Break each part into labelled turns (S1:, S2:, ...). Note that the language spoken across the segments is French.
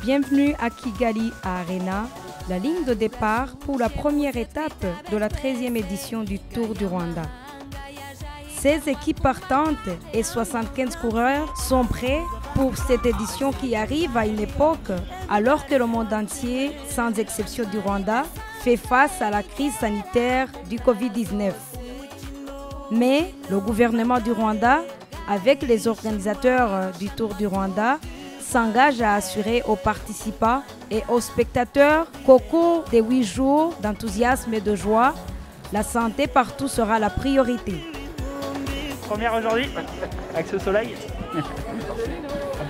S1: Bienvenue à Kigali Arena, la ligne de départ pour la première étape de la 13e édition du Tour du Rwanda. 16 équipes partantes et 75 coureurs sont prêts pour cette édition qui arrive à une époque alors que le monde entier, sans exception du Rwanda, fait face à la crise sanitaire du Covid-19. Mais le gouvernement du Rwanda, avec les organisateurs du Tour du Rwanda, s'engage à assurer aux participants et aux spectateurs qu'au cours des 8 jours d'enthousiasme et de joie, la santé partout sera la priorité.
S2: Première aujourd'hui, avec ce soleil.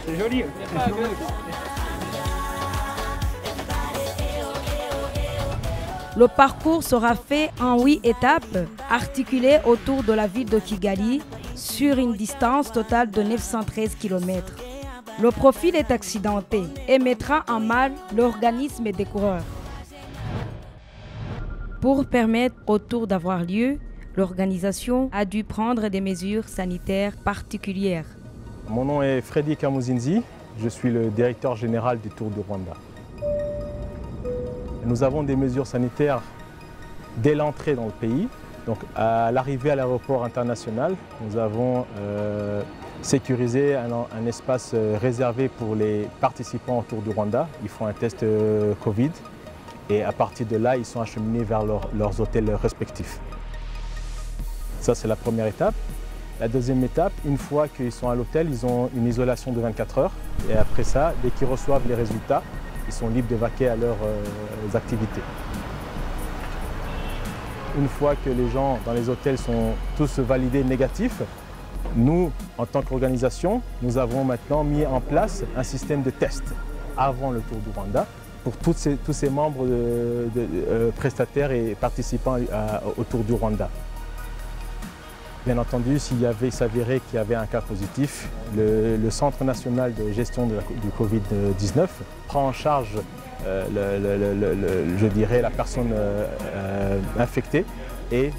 S2: C'est joli.
S1: Le parcours sera fait en 8 étapes, articulées autour de la ville de Kigali, sur une distance totale de 913 km. Le profil est accidenté et mettra en mal l'organisme des coureurs. Pour permettre au tour d'avoir lieu, l'organisation a dû prendre des mesures sanitaires particulières.
S3: Mon nom est Freddy Kamuzinzi, je suis le directeur général du Tour du Rwanda. Nous avons des mesures sanitaires dès l'entrée dans le pays. Donc à l'arrivée à l'aéroport international, nous avons sécurisé un espace réservé pour les participants au Tour du Rwanda. Ils font un test Covid et à partir de là, ils sont acheminés vers leurs hôtels respectifs. Ça, c'est la première étape. La deuxième étape, une fois qu'ils sont à l'hôtel, ils ont une isolation de 24 heures. Et après ça, dès qu'ils reçoivent les résultats, ils sont libres de vaquer à leurs activités. Une fois que les gens dans les hôtels sont tous validés négatifs, nous, en tant qu'organisation, nous avons maintenant mis en place un système de test avant le Tour du Rwanda pour tous ces membres prestataires et participants au Tour du Rwanda. Bien entendu, s'il s'avérait qu'il y avait un cas positif, le Centre national de gestion du Covid-19 prend en charge je dirais, la personne infectée et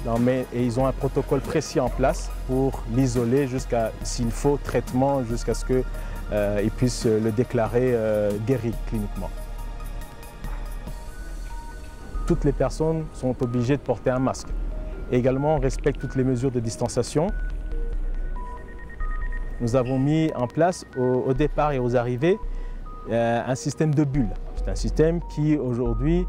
S3: ils ont un protocole précis en place pour l'isoler jusqu'à, s'il faut, traitement, jusqu'à ce qu'ils puissent le déclarer guéri cliniquement. Toutes les personnes sont obligées de porter un masque. Également, on respecte toutes les mesures de distanciation. Nous avons mis en place au départ et aux arrivées un système de bulles. C'est un système qui aujourd'hui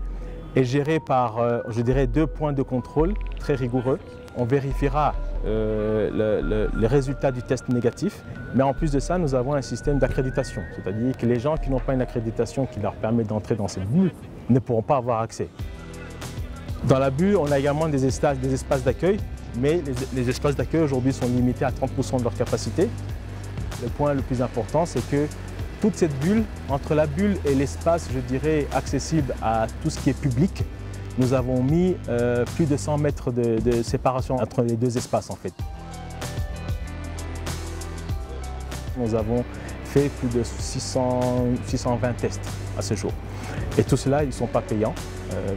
S3: est géré par, je dirais, 2 points de contrôle très rigoureux. On vérifiera les résultats du test négatif, mais en plus de ça, nous avons un système d'accréditation. C'est-à-dire que les gens qui n'ont pas une accréditation qui leur permet d'entrer dans cette bulle ne pourront pas avoir accès. Dans la bulle, on a également des espaces d'accueil, mais les espaces d'accueil aujourd'hui sont limités à 30% de leur capacité. Le point le plus important, c'est que toute cette bulle, entre la bulle et l'espace, je dirais, accessible à tout ce qui est public, nous avons mis plus de 100 mètres de séparation entre les 2 espaces en fait. Nous avons fait plus de 620 tests à ce jour. Et tout cela, ils ne sont pas payants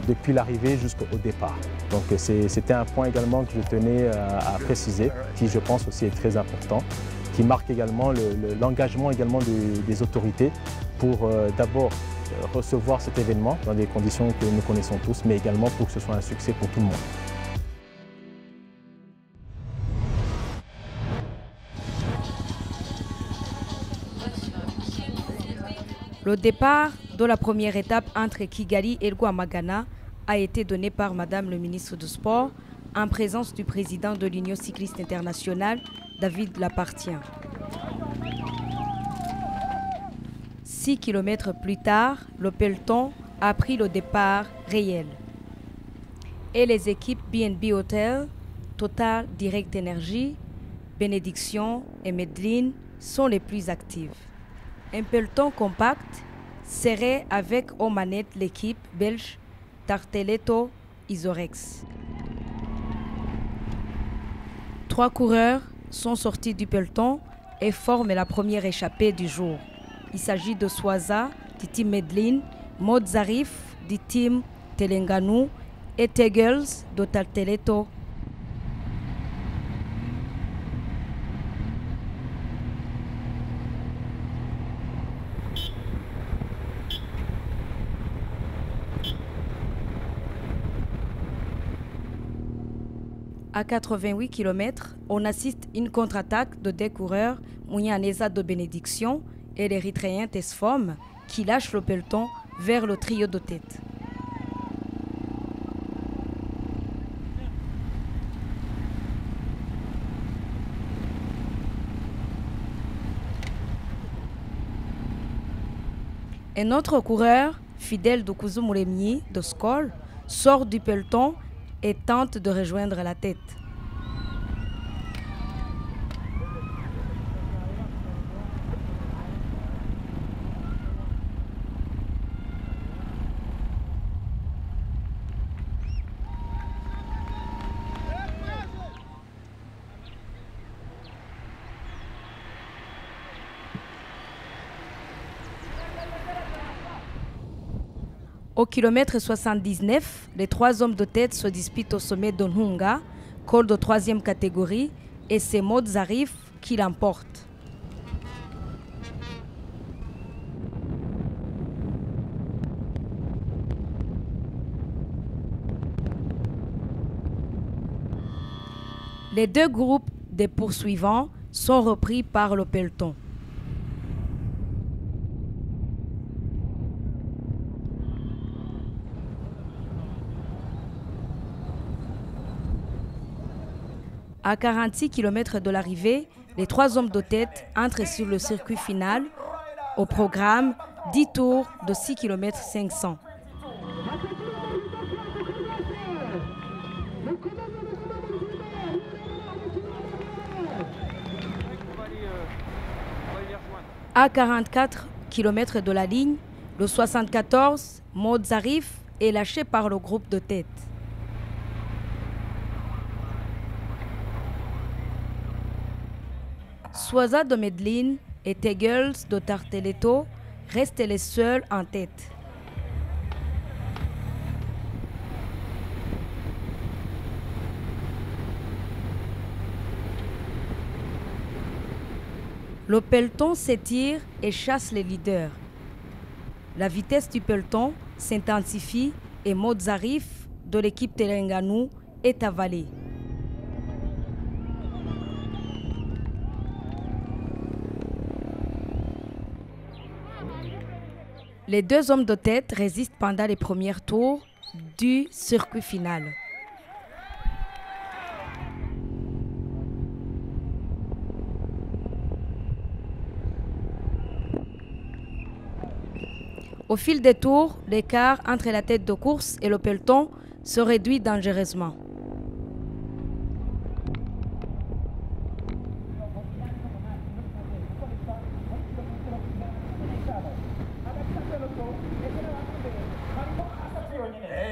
S3: depuis l'arrivée jusqu'au départ. Donc c'était un point également que je tenais à préciser, qui je pense aussi est très important, qui marque également l'engagement également des autorités pour d'abord recevoir cet événement dans des conditions que nous connaissons tous, mais également pour que ce soit un succès pour tout le monde.
S1: Le départ de la première étape entre Kigali et Rwamagana a été donné par Madame le ministre du Sport en présence du président de l'Union cycliste internationale, David Lapartien. 6 km plus tard, le peloton a pris le départ réel. Et les équipes BNB Hotel, Total Direct Energy, Bénédiction et Medline sont les plus actives. Un peloton compact serré avec aux manettes l'équipe belge Tarteletto Isorex. 3 coureurs sont sortis du peloton et forment la première échappée du jour. Il s'agit de Swaza du team Medline, Maud Zarif du team Telenganu et Tegels de Tarteletto. À 88 km, on assiste à une contre-attaque de deux coureurs, Mounianeza de Bénédiction et l'Érythréen Tesfom, qui lâchent le peloton vers le trio de tête. Un autre coureur, Fidèle de Kouzoumoulemni de Skol, sort du peloton et tente de rejoindre la tête. Au kilomètre 79, les trois hommes de tête se disputent au sommet de Nhunga, col de troisième catégorie, et c'est Maud Zarif qui l'emporte. Les deux groupes des poursuivants sont repris par le peloton. À 46 km de l'arrivée, les trois hommes de tête entrent sur le circuit final. Au programme, 10 tours de 6 km 500. À 44 km de la ligne, le 74, Maud Zarif, est lâché par le groupe de tête. Swaza de Medellin et Tegels de Tarteletto restent les seuls en tête. Le peloton s'étire et chasse les leaders. La vitesse du peloton s'intensifie et Maud Zarif de l'équipe Terengganu est avalé. Les deux hommes de tête résistent pendant les premiers tours du circuit final. Au fil des tours, l'écart entre la tête de course et le peloton se réduit dangereusement.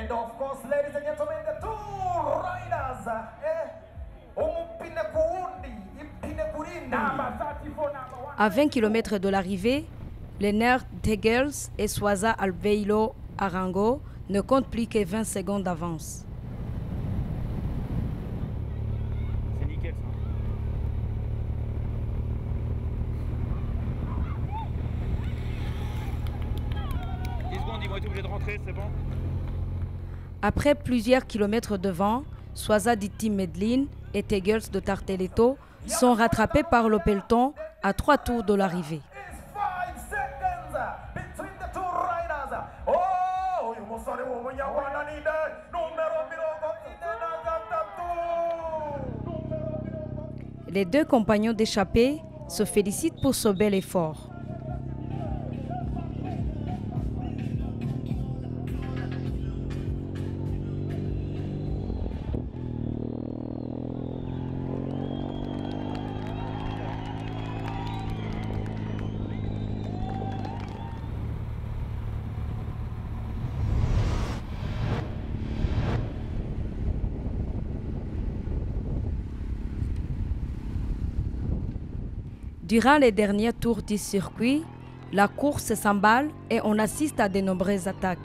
S4: And of course, ladies and gentlemen, the two riders,
S1: À 20 km de l'arrivée, Lennart Tegels et Swaza Albeilo Arango ne comptent plus que 20 secondes d'avance.
S2: C'est nickel ça. Ils vont être obligés de rentrer, c'est bon.
S1: Après plusieurs kilomètres de vent, Swaza du Team Medellin et Tegels de Tarteletto sont rattrapés par le peloton à 3 tours de l'arrivée. Les deux compagnons d'échappée se félicitent pour ce bel effort. Durant les derniers tours du circuit, la course s'emballe et on assiste à de nombreuses attaques.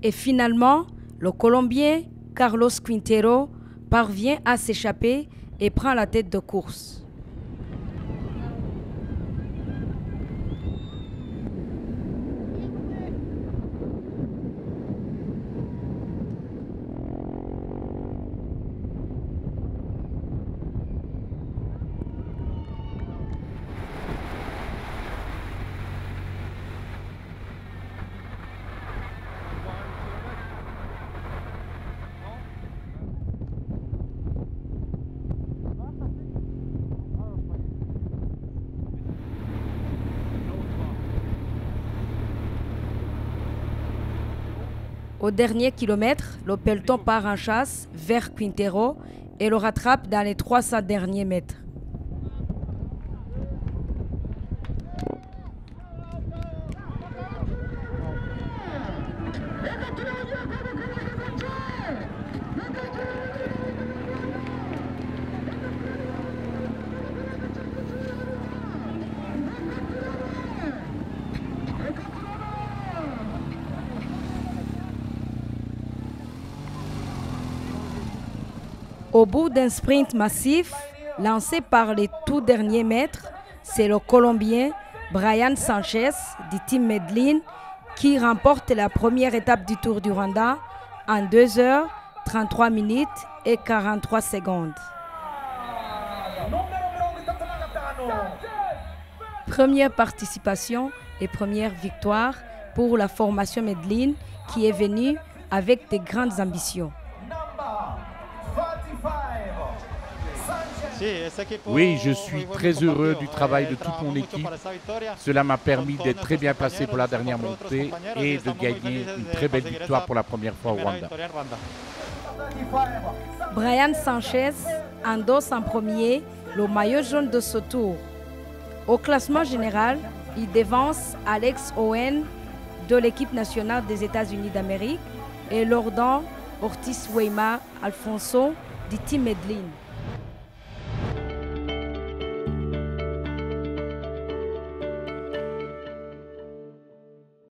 S1: Et finalement, le Colombien Carlos Quintero parvient à s'échapper et prend la tête de course. Au dernier kilomètre, le peloton part en chasse vers Quintero et le rattrape dans les 300 derniers mètres. Au bout d'un sprint massif, lancé par les tout derniers mètres, c'est le Colombien Brian Sanchez du Team Medellín qui remporte la première étape du Tour du Rwanda en 2 heures, 33 minutes et 43 secondes. Première participation et première victoire pour la formation Medellín qui est venue avec de grandes ambitions.
S5: Oui, je suis très heureux du travail de toute mon équipe. Cela m'a permis d'être très bien placé pour la dernière montée et de gagner une très belle victoire pour la première fois au Rwanda.
S1: Brian Sanchez endosse en premier le maillot jaune de ce tour. Au classement général, il devance Alex Owen de l'équipe nationale des États-Unis d'Amérique et Lordan Ortiz Weimar Alfonso du Team Medellín.